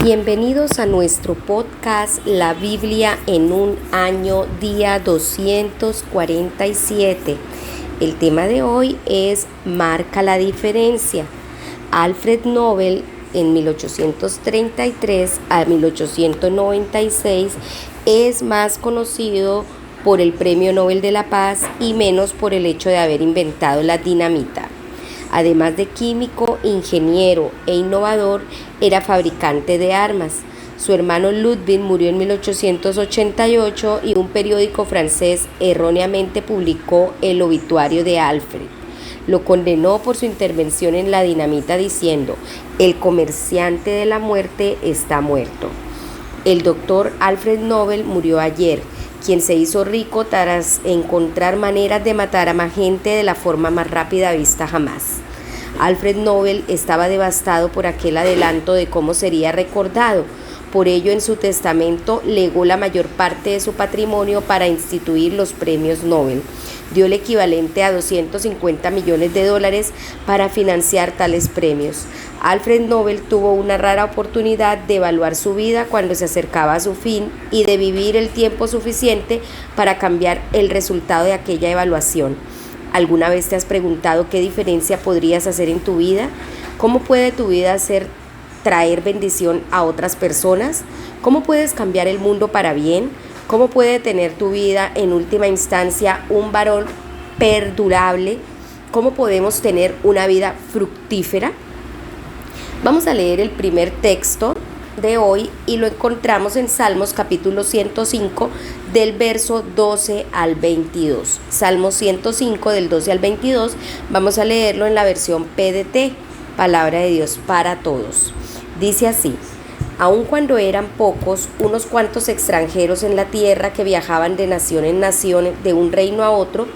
Bienvenidos a nuestro podcast La Biblia en un año, día 247. El tema de hoy es Marca la diferencia. Alfred Nobel en 1833 a 1896 es más conocido por el Premio Nobel de la Paz y menos por el hecho de haber inventado la dinamita. Además de químico, ingeniero e innovador, era fabricante de armas. Su hermano Ludwig murió en 1888 y un periódico francés erróneamente publicó el obituario de Alfred. Lo condenó por su intervención en la dinamita diciendo: "El comerciante de la muerte está muerto". El doctor Alfred Nobel murió ayer, quien se hizo rico tras encontrar maneras de matar a más gente de la forma más rápida vista jamás. Alfred Nobel estaba devastado por aquel adelanto de cómo sería recordado. Por ello, en su testamento legó la mayor parte de su patrimonio para instituir los premios Nobel. Dio el equivalente a $250 millones para financiar tales premios. Alfred Nobel tuvo una rara oportunidad de evaluar su vida cuando se acercaba a su fin y de vivir el tiempo suficiente para cambiar el resultado de aquella evaluación. ¿Alguna vez te has preguntado qué diferencia podrías hacer en tu vida? ¿Cómo puede tu vida traer bendición a otras personas? ¿Cómo puedes cambiar el mundo para bien? ¿Cómo puede tener tu vida en última instancia un valor perdurable? ¿Cómo podemos tener una vida fructífera? Vamos a leer el primer texto de hoy y lo encontramos en Salmos capítulo 105 del verso 12 al 22. Salmos 105 del 12 al 22, vamos a leerlo en la versión PDT, Palabra de Dios para Todos. Dice así: aun cuando eran pocos, unos cuantos extranjeros en la tierra que viajaban de nación en nación, de un reino a otro,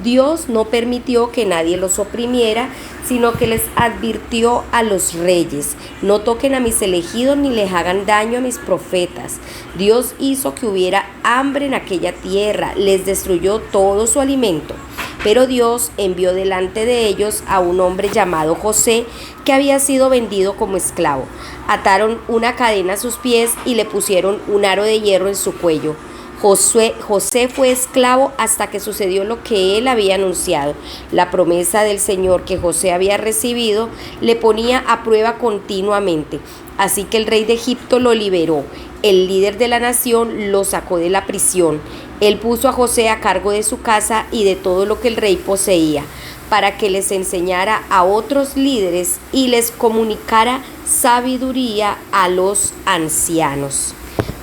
Dios no permitió que nadie los oprimiera, sino que les advirtió a los reyes: no toquen a mis elegidos ni les hagan daño a mis profetas. Dios hizo que hubiera hambre en aquella tierra, les destruyó todo su alimento. Pero Dios envió delante de ellos a un hombre llamado José, que había sido vendido como esclavo. Ataron una cadena a sus pies y le pusieron un aro de hierro en su cuello. José fue esclavo hasta que sucedió lo que él había anunciado. La promesa del Señor que José había recibido le ponía a prueba continuamente. Así que el rey de Egipto lo liberó. El líder de la nación lo sacó de la prisión. Él puso a José a cargo de su casa y de todo lo que el rey poseía, para que les enseñara a otros líderes y les comunicara sabiduría a los ancianos.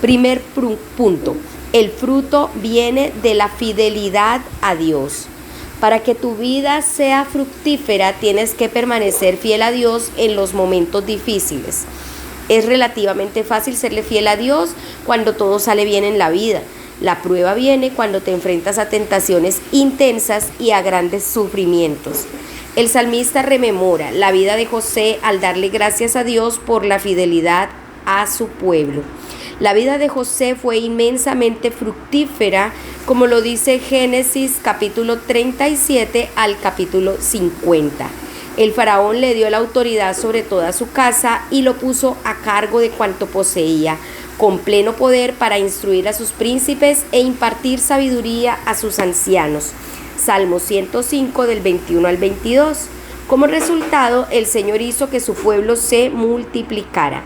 Primer punto. El fruto viene de la fidelidad a Dios. Para que tu vida sea fructífera, tienes que permanecer fiel a Dios en los momentos difíciles. Es relativamente fácil serle fiel a Dios cuando todo sale bien en la vida. La prueba viene cuando te enfrentas a tentaciones intensas y a grandes sufrimientos. El salmista rememora la vida de José al darle gracias a Dios por la fidelidad a su pueblo. La vida de José fue inmensamente fructífera, como lo dice Génesis capítulo 37 al capítulo 50. El faraón le dio la autoridad sobre toda su casa y lo puso a cargo de cuanto poseía, con pleno poder para instruir a sus príncipes e impartir sabiduría a sus ancianos. Salmo 105 del 21 al 22. Como resultado, el Señor hizo que su pueblo se multiplicara.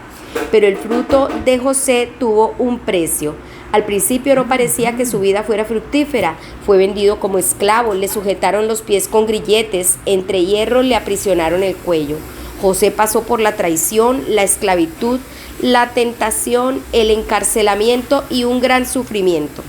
Pero el fruto de José tuvo un precio. Al principio no parecía que su vida fuera fructífera. Fue vendido como esclavo, le sujetaron los pies con grilletes, entre hierro le aprisionaron el cuello. José pasó por la traición, la esclavitud, la tentación, el encarcelamiento y un gran sufrimiento.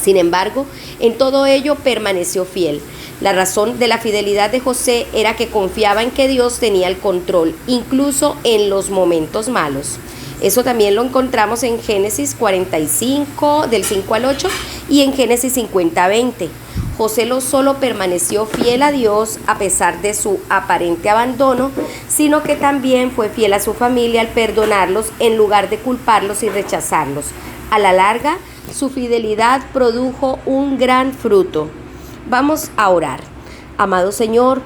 Sin embargo, en todo ello permaneció fiel. La razón de la fidelidad de José era que confiaba en que Dios tenía el control, incluso en los momentos malos. Eso también lo encontramos en Génesis 45, del 5 al 8, y en Génesis 50, 20. José no solo permaneció fiel a Dios a pesar de su aparente abandono, sino que también fue fiel a su familia al perdonarlos en lugar de culparlos y rechazarlos. A la larga, su fidelidad produjo un gran fruto. Vamos a orar. Amado Señor,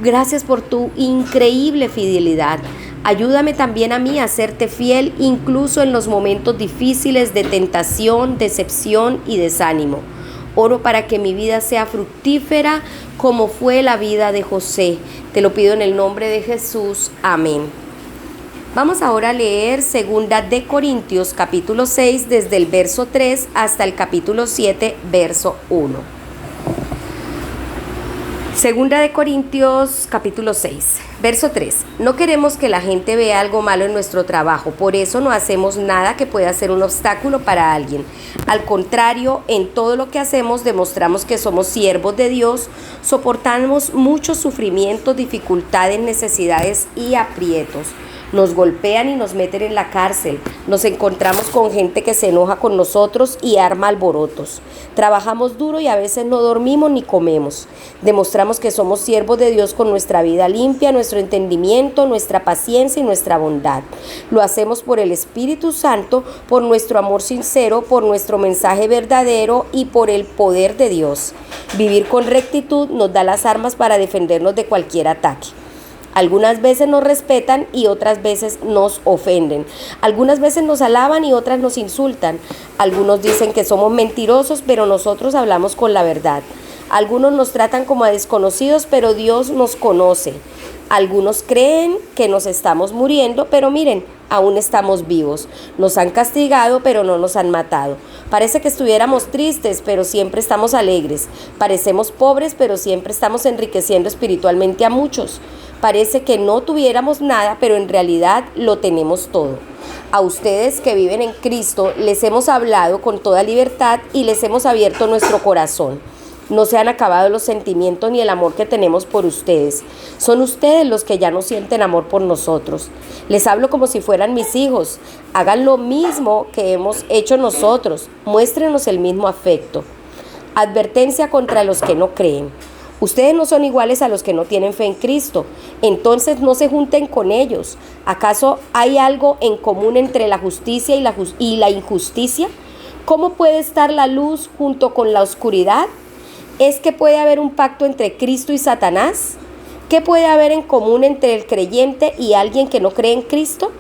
gracias por tu increíble fidelidad. Ayúdame también a mí a serte fiel incluso en los momentos difíciles de tentación, decepción y desánimo. Oro para que mi vida sea fructífera como fue la vida de José. Te lo pido en el nombre de Jesús. Amén. Vamos ahora a leer 2 de Corintios capítulo 6 desde el verso 3 hasta el capítulo 7 verso 1. 2 de Corintios capítulo 6, verso 3. No queremos que la gente vea algo malo en nuestro trabajo, por eso no hacemos nada que pueda ser un obstáculo para alguien. Al contrario, en todo lo que hacemos demostramos que somos siervos de Dios, soportamos muchos sufrimientos, dificultades, necesidades y aprietos. Nos golpean y nos meten en la cárcel. Nos encontramos con gente que se enoja con nosotros y arma alborotos. Trabajamos duro y a veces no dormimos ni comemos. Demostramos que somos siervos de Dios con nuestra vida limpia, nuestro entendimiento, nuestra paciencia y nuestra bondad. Lo hacemos por el Espíritu Santo, por nuestro amor sincero, por nuestro mensaje verdadero y por el poder de Dios. Vivir con rectitud nos da las armas para defendernos de cualquier ataque. Algunas veces nos respetan y otras veces nos ofenden. Algunas veces nos alaban y otras nos insultan. Algunos dicen que somos mentirosos, pero nosotros hablamos con la verdad. Algunos nos tratan como a desconocidos, pero Dios nos conoce. Algunos creen que nos estamos muriendo, pero miren, aún estamos vivos. Nos han castigado, pero no nos han matado. Parece que estuviéramos tristes, pero siempre estamos alegres. Parecemos pobres, pero siempre estamos enriqueciendo espiritualmente a muchos. Parece que no tuviéramos nada, pero en realidad lo tenemos todo. A ustedes que viven en Cristo les hemos hablado con toda libertad y les hemos abierto nuestro corazón. No se han acabado los sentimientos ni el amor que tenemos por ustedes. Son ustedes los que ya no sienten amor por nosotros. Les hablo como si fueran mis hijos. Hagan lo mismo que hemos hecho nosotros. Muéstrenos el mismo afecto. Advertencia contra los que no creen. Ustedes no son iguales a los que no tienen fe en Cristo, entonces no se junten con ellos. ¿Acaso hay algo en común entre la justicia y la injusticia? ¿Cómo puede estar la luz junto con la oscuridad? ¿Es que puede haber un pacto entre Cristo y Satanás? ¿Qué puede haber en común entre el creyente y alguien que no cree en Cristo?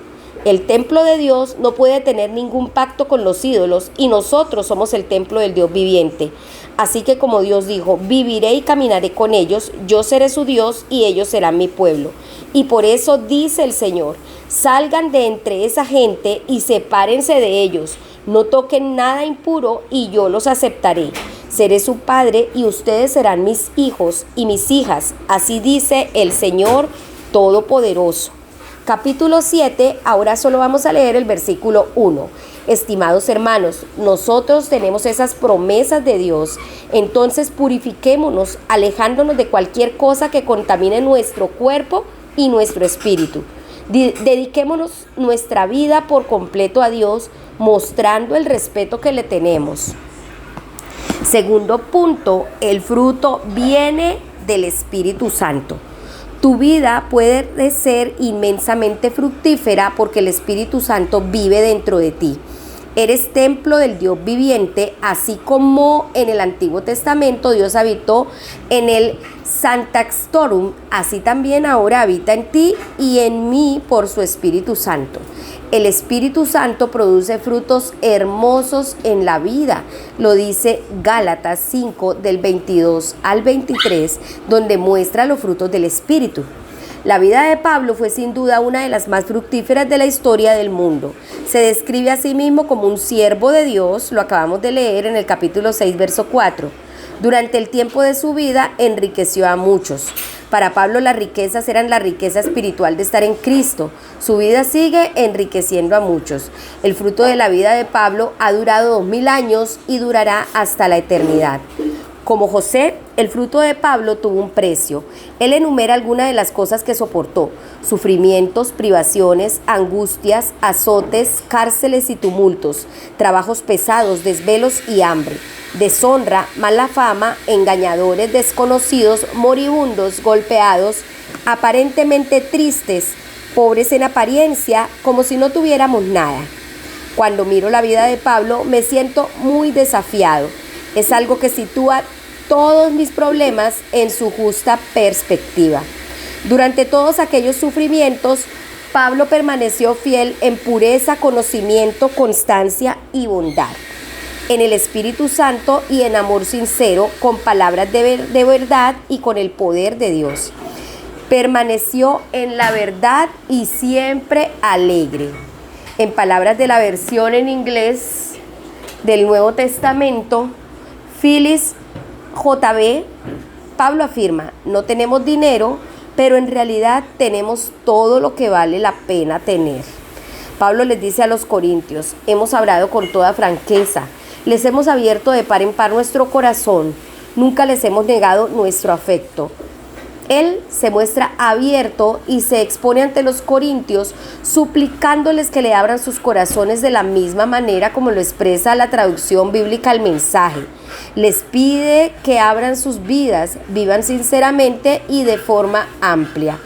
El templo de Dios no puede tener ningún pacto con los ídolos y nosotros somos el templo del Dios viviente. Así que como Dios dijo, viviré y caminaré con ellos, yo seré su Dios y ellos serán mi pueblo. Y por eso dice el Señor, salgan de entre esa gente y sepárense de ellos. No toquen nada impuro y yo los aceptaré. Seré su padre y ustedes serán mis hijos y mis hijas. Así dice el Señor Todopoderoso. Capítulo 7, ahora solo vamos a leer el versículo 1. Estimados hermanos, nosotros tenemos esas promesas de Dios, entonces purifiquémonos, alejándonos de cualquier cosa que contamine nuestro cuerpo y nuestro espíritu. Dediquémonos nuestra vida por completo a Dios, mostrando el respeto que le tenemos. Segundo punto, el fruto viene del Espíritu Santo. Tu vida puede ser inmensamente fructífera porque el Espíritu Santo vive dentro de ti. Eres templo del Dios viviente, así como en el Antiguo Testamento Dios habitó en el Sanctorum, así también ahora habita en ti y en mí por su Espíritu Santo. El Espíritu Santo produce frutos hermosos en la vida, lo dice Gálatas 5 del 22 al 23, donde muestra los frutos del Espíritu. La vida de Pablo fue sin duda una de las más fructíferas de la historia del mundo. Se describe a sí mismo como un siervo de Dios, lo acabamos de leer en el capítulo 6, verso 4. Durante el tiempo de su vida enriqueció a muchos. Para Pablo las riquezas eran la riqueza espiritual de estar en Cristo. Su vida sigue enriqueciendo a muchos. El fruto de la vida de Pablo ha durado 2000 años y durará hasta la eternidad. Como José, el fruto de Pablo tuvo un precio. Él enumera algunas de las cosas que soportó: sufrimientos, privaciones, angustias, azotes, cárceles y tumultos, trabajos pesados, desvelos y hambre, deshonra, mala fama, engañadores, desconocidos, moribundos, golpeados, aparentemente tristes, pobres en apariencia, como si no tuviéramos nada. Cuando miro la vida de Pablo, me siento muy desafiado. Es algo que sitúa todos mis problemas en su justa perspectiva. Durante todos aquellos sufrimientos, Pablo permaneció fiel en pureza, conocimiento, constancia y bondad, en el Espíritu Santo y en amor sincero, con palabras de verdad y con el poder de Dios. Permaneció en la verdad y siempre alegre. En palabras de la versión en inglés del Nuevo Testamento, Phyllis J.B., Pablo afirma: no tenemos dinero, pero en realidad tenemos todo lo que vale la pena tener. Pablo les dice a los corintios: hemos hablado con toda franqueza, les hemos abierto de par en par nuestro corazón, nunca les hemos negado nuestro afecto. Él se muestra abierto y se expone ante los corintios, suplicándoles que le abran sus corazones de la misma manera como lo expresa la traducción bíblica al mensaje. Les pide que abran sus vidas, vivan sinceramente y de forma amplia.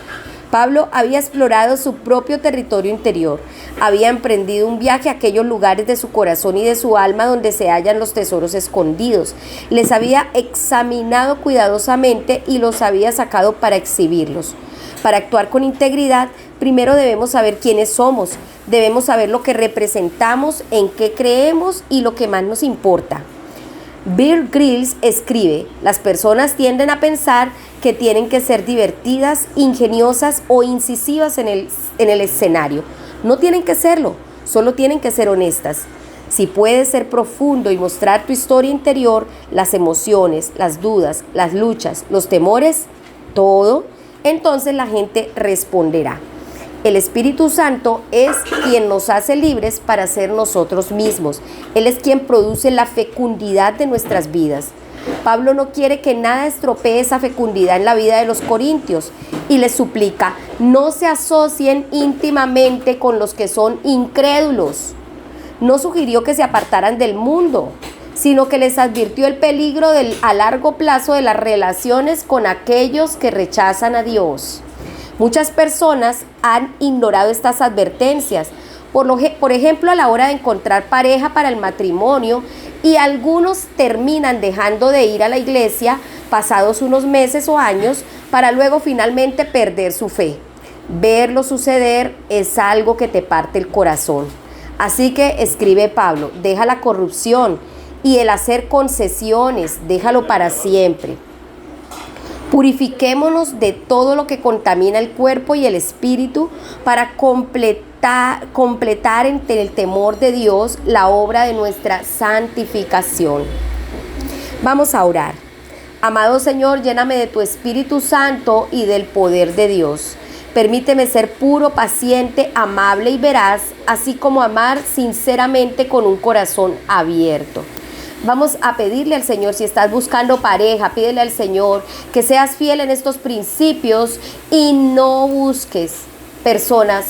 Pablo había explorado su propio territorio interior, había emprendido un viaje a aquellos lugares de su corazón y de su alma donde se hallan los tesoros escondidos. Les había examinado cuidadosamente y los había sacado para exhibirlos. Para actuar con integridad, primero debemos saber quiénes somos, debemos saber lo que representamos, en qué creemos y lo que más nos importa. Bear Grylls escribe: las personas tienden a pensar que tienen que ser divertidas, ingeniosas o incisivas en el escenario. No tienen que serlo, solo tienen que ser honestas. Si puedes ser profundo y mostrar tu historia interior, las emociones, las dudas, las luchas, los temores, todo, entonces la gente responderá. El Espíritu Santo es quien nos hace libres para ser nosotros mismos. Él es quien produce la fecundidad de nuestras vidas. Pablo no quiere que nada estropee esa fecundidad en la vida de los corintios y les suplica: no se asocien íntimamente con los que son incrédulos. No sugirió que se apartaran del mundo, sino que les advirtió el peligro a largo plazo de las relaciones con aquellos que rechazan a Dios. Muchas personas han ignorado estas advertencias, por ejemplo a la hora de encontrar pareja para el matrimonio, y algunos terminan dejando de ir a la iglesia pasados unos meses o años para luego finalmente perder su fe. Verlo suceder es algo que te parte el corazón. Así que, escribe Pablo, deja la corrupción y el hacer concesiones, déjalo para siempre. Purifiquémonos de todo lo que contamina el cuerpo y el espíritu para completar entre el temor de Dios la obra de nuestra santificación. Vamos a orar. Amado Señor, lléname de tu Espíritu Santo y del poder de Dios. Permíteme ser puro, paciente, amable y veraz, así como amar sinceramente con un corazón abierto. Vamos a pedirle al Señor, si estás buscando pareja, pídele al Señor que seas fiel en estos principios y no busques personas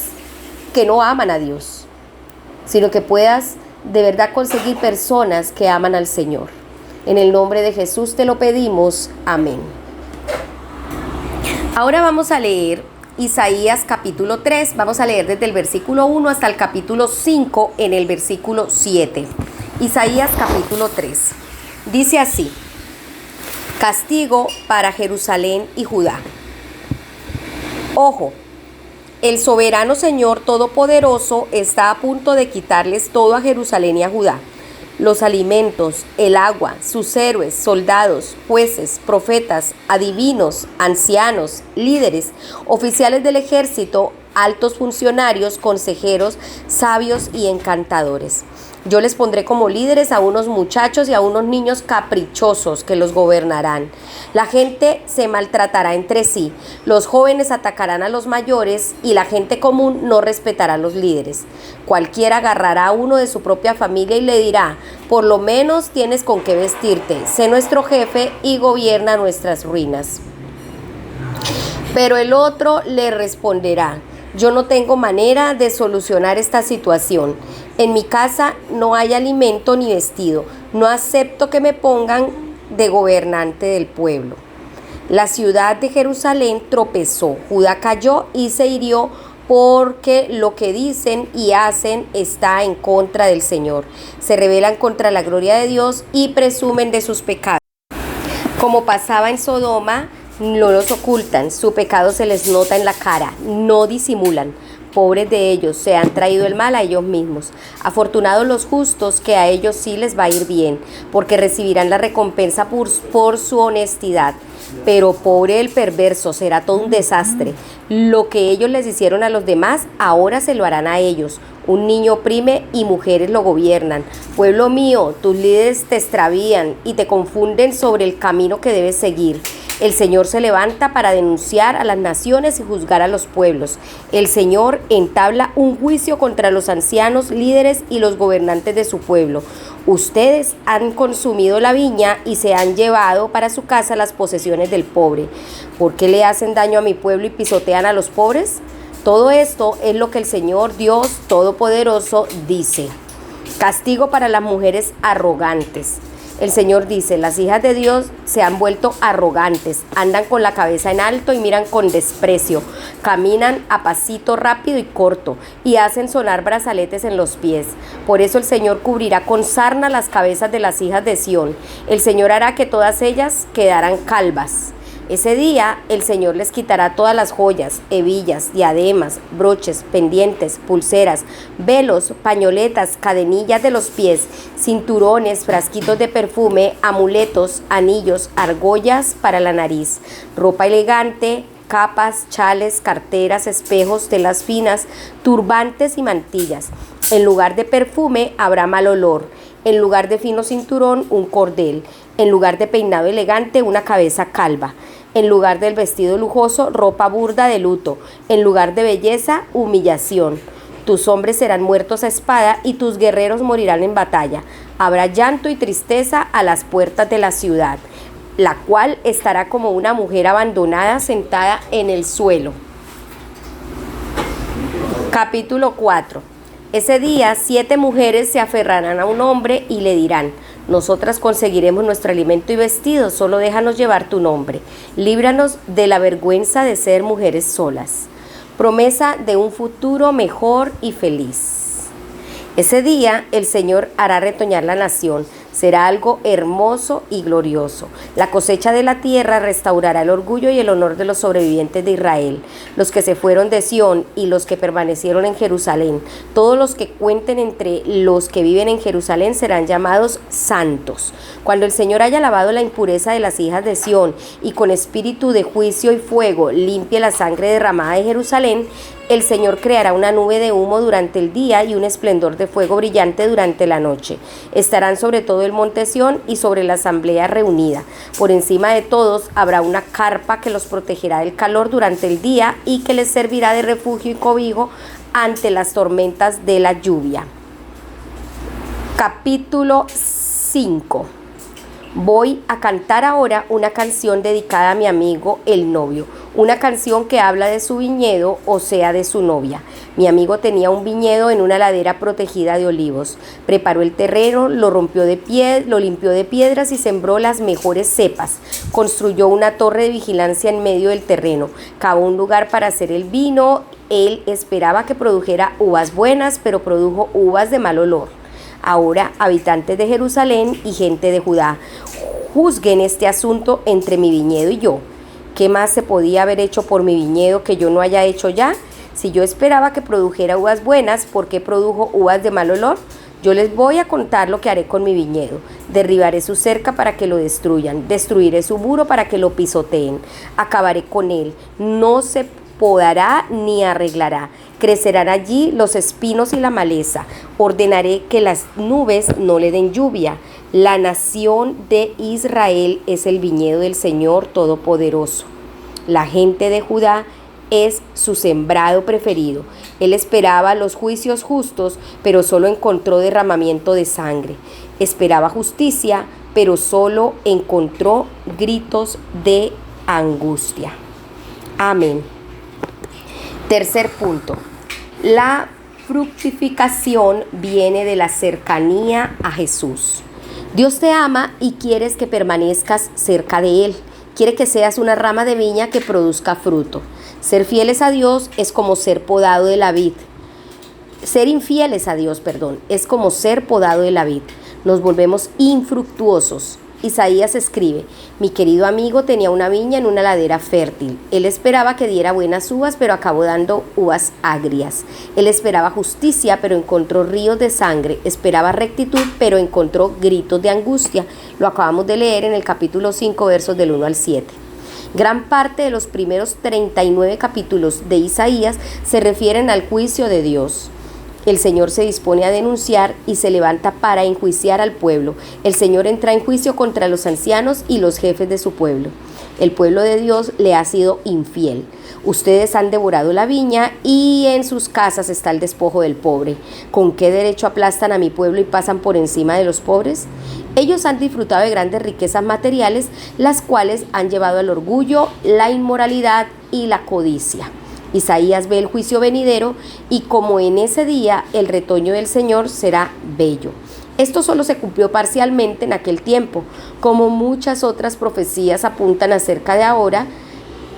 que no aman a Dios, sino que puedas de verdad conseguir personas que aman al Señor. En el nombre de Jesús te lo pedimos. Amén. Ahora vamos a leer Isaías capítulo 3. Vamos a leer desde el versículo 1 hasta el capítulo 5 en el versículo 7. Isaías capítulo 3. Dice así: castigo para Jerusalén y Judá. Ojo, el soberano Señor Todopoderoso está a punto de quitarles todo a Jerusalén y a Judá: los alimentos, el agua, sus héroes, soldados, jueces, profetas, adivinos, ancianos, líderes, oficiales del ejército, altos funcionarios, consejeros, sabios y encantadores. Yo les pondré como líderes a unos muchachos y a unos niños caprichosos que los gobernarán. La gente se maltratará entre sí, los jóvenes atacarán a los mayores y la gente común no respetará a los líderes. Cualquiera agarrará a uno de su propia familia y le dirá: por lo menos tienes con qué vestirte, sé nuestro jefe y gobierna nuestras ruinas. Pero el otro le responderá: yo no tengo manera de solucionar esta situación. En mi casa no hay alimento ni vestido. No acepto que me pongan de gobernante del pueblo. La ciudad de Jerusalén tropezó, Judá cayó y se hirió, porque lo que dicen y hacen está en contra del Señor. Se rebelan contra la gloria de Dios y presumen de sus pecados. Como pasaba en Sodoma, no los ocultan, su pecado se les nota en la cara, no disimulan. Pobres de ellos, se han traído el mal a ellos mismos. Afortunados los justos, que a ellos sí les va a ir bien, porque recibirán la recompensa por su honestidad. Pero pobre el perverso, será todo un desastre. Lo que ellos les hicieron a los demás, ahora se lo harán a ellos. Un niño oprime y mujeres lo gobiernan. Pueblo mío, tus líderes te extravían y te confunden sobre el camino que debes seguir. El Señor se levanta para denunciar a las naciones y juzgar a los pueblos. El Señor entabla un juicio contra los ancianos, líderes y los gobernantes de su pueblo. Ustedes han consumido la viña y se han llevado para su casa las posesiones del pobre. ¿Por qué le hacen daño a mi pueblo y pisotean a los pobres? Todo esto es lo que el Señor Dios Todopoderoso dice. Castigo para las mujeres arrogantes. El Señor dice, las hijas de Dios se han vuelto arrogantes, andan con la cabeza en alto y miran con desprecio, caminan a pasito rápido y corto y hacen sonar brazaletes en los pies. Por eso el Señor cubrirá con sarna las cabezas de las hijas de Sión. El Señor hará que todas ellas quedaran calvas. Ese día el Señor les quitará todas las joyas, hebillas, diademas, broches, pendientes, pulseras, velos, pañoletas, cadenillas de los pies, cinturones, frasquitos de perfume, amuletos, anillos, argollas para la nariz, ropa elegante, capas, chales, carteras, espejos, telas finas, turbantes y mantillas. En lugar de perfume habrá mal olor. En lugar de fino cinturón, un cordel. En lugar de peinado elegante, una cabeza calva. En lugar del vestido lujoso, ropa burda de luto. En lugar de belleza, humillación. Tus hombres serán muertos a espada y tus guerreros morirán en batalla. Habrá llanto y tristeza a las puertas de la ciudad, la cual estará como una mujer abandonada sentada en el suelo. Capítulo 4. Ese día 7 mujeres se aferrarán a un hombre y le dirán: nosotras conseguiremos nuestro alimento y vestido, solo déjanos llevar tu nombre. Líbranos de la vergüenza de ser mujeres solas. Promesa de un futuro mejor y feliz. Ese día el Señor hará retoñar la nación. Será algo hermoso y glorioso. La cosecha de la tierra restaurará el orgullo y el honor de los sobrevivientes de Israel, los que se fueron de Sión y los que permanecieron en Jerusalén. Todos los que cuenten entre los que viven en Jerusalén serán llamados santos. Cuando el Señor haya lavado la impureza de las hijas de Sión y con espíritu de juicio y fuego limpie la sangre derramada de Jerusalén, el Señor creará una nube de humo durante el día y un esplendor de fuego brillante durante la noche. Estarán sobre todo el monte Sión y sobre la asamblea reunida. Por encima de todos habrá una carpa que los protegerá del calor durante el día y que les servirá de refugio y cobijo ante las tormentas de la lluvia. Capítulo 5. Voy a cantar ahora una canción dedicada a mi amigo el novio, una canción que habla de su viñedo, o sea, de su novia. Mi amigo tenía un viñedo en una ladera protegida de olivos. Preparó el terreno, lo limpió de piedras y sembró las mejores cepas. Construyó una torre de vigilancia en medio del terreno. Cavó un lugar para hacer el vino. Él esperaba que produjera uvas buenas, pero produjo uvas de mal olor. Ahora, habitantes de Jerusalén y gente de Judá, juzguen este asunto entre mi viñedo y yo. ¿Qué más se podía haber hecho por mi viñedo que yo no haya hecho ya? Si yo esperaba que produjera uvas buenas, ¿por qué produjo uvas de mal olor? Yo les voy a contar lo que haré con mi viñedo. Derribaré su cerca para que lo destruyan. Destruiré su muro para que lo pisoteen. Acabaré con él. No se podará ni arreglará. Crecerán allí los espinos y la maleza. Ordenaré que las nubes no le den lluvia. La nación de Israel es el viñedo del Señor Todopoderoso. La gente de Judá es su sembrado preferido. Él esperaba los juicios justos, pero solo encontró derramamiento de sangre. Esperaba justicia, pero solo encontró gritos de angustia. Amén. Tercer punto. La fructificación viene de la cercanía a Jesús. Dios te ama y quieres que permanezcas cerca de Él. Quiere que seas una rama de viña que produzca fruto. Ser fieles a Dios es como ser podado de la vid. Ser infieles a Dios, es como ser podado de la vid. Nos volvemos infructuosos. Isaías escribe: mi querido amigo tenía una viña en una ladera fértil. Él esperaba que diera buenas uvas, pero acabó dando uvas agrias. Él esperaba justicia, pero encontró ríos de sangre. Esperaba rectitud, pero encontró gritos de angustia. Lo acabamos de leer en el capítulo 5, versos del 1 al 7. Gran parte de los primeros 39 capítulos de Isaías se refieren al juicio de Dios. El Señor se dispone a denunciar y se levanta para enjuiciar al pueblo. El Señor entra en juicio contra los ancianos y los jefes de su pueblo. El pueblo de Dios le ha sido infiel. Ustedes han devorado la viña y en sus casas está el despojo del pobre. ¿Con qué derecho aplastan a mi pueblo y pasan por encima de los pobres? Ellos han disfrutado de grandes riquezas materiales, las cuales han llevado al orgullo, la inmoralidad y la codicia. Isaías ve el juicio venidero y como en ese día el retoño del Señor será bello. Esto solo se cumplió parcialmente en aquel tiempo, como muchas otras profecías apuntan acerca de ahora,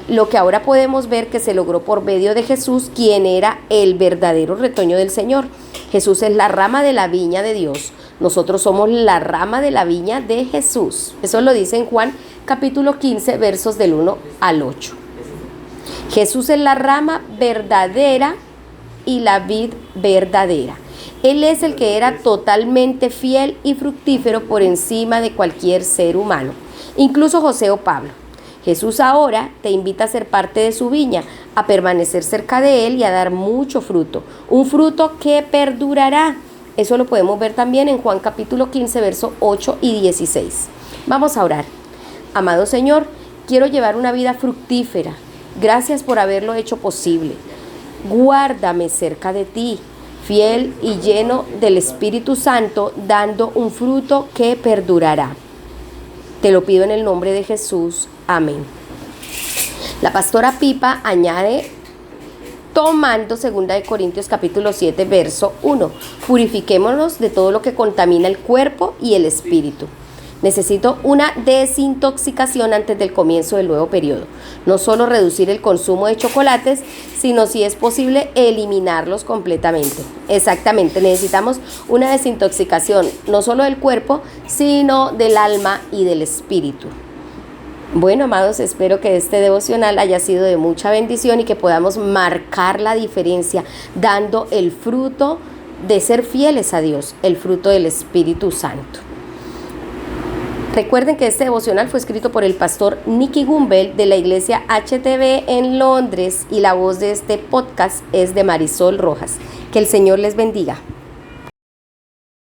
lo que ahora podemos ver que se logró por medio de Jesús, quien era el verdadero retoño del Señor. Jesús es la rama de la viña de Dios. Nosotros somos la rama de la viña de Jesús. Eso lo dice en Juan capítulo 15, versos del 1 al 8. Jesús es la rama verdadera y la vid verdadera. Él es el que era totalmente fiel y fructífero por encima de cualquier ser humano, incluso José o Pablo. Jesús ahora te invita a ser parte de su viña, a permanecer cerca de Él y a dar mucho fruto, un fruto que perdurará. Eso lo podemos ver también en Juan capítulo 15, versos 8 y 16. Vamos a orar. Amado Señor, quiero llevar una vida fructífera. Gracias por haberlo hecho posible. Guárdame cerca de ti, fiel y lleno del Espíritu Santo, dando un fruto que perdurará. Te lo pido en el nombre de Jesús. Amén. La pastora Pipa añade, tomando 2 Corintios capítulo 7, verso 1. Purifiquémonos de todo lo que contamina el cuerpo y el espíritu. Necesito una desintoxicación antes del comienzo del nuevo periodo. No solo reducir el consumo de chocolates, sino si es posible eliminarlos completamente. Exactamente, necesitamos una desintoxicación no solo del cuerpo, sino del alma y del espíritu. Bueno, amados, espero que este devocional haya sido de mucha bendición y que podamos marcar la diferencia dando el fruto de ser fieles a Dios, el fruto del Espíritu Santo. Recuerden que este devocional fue escrito por el pastor Nicky Gumbel de la iglesia HTB en Londres y la voz de este podcast es de Marisol Rojas. Que el Señor les bendiga.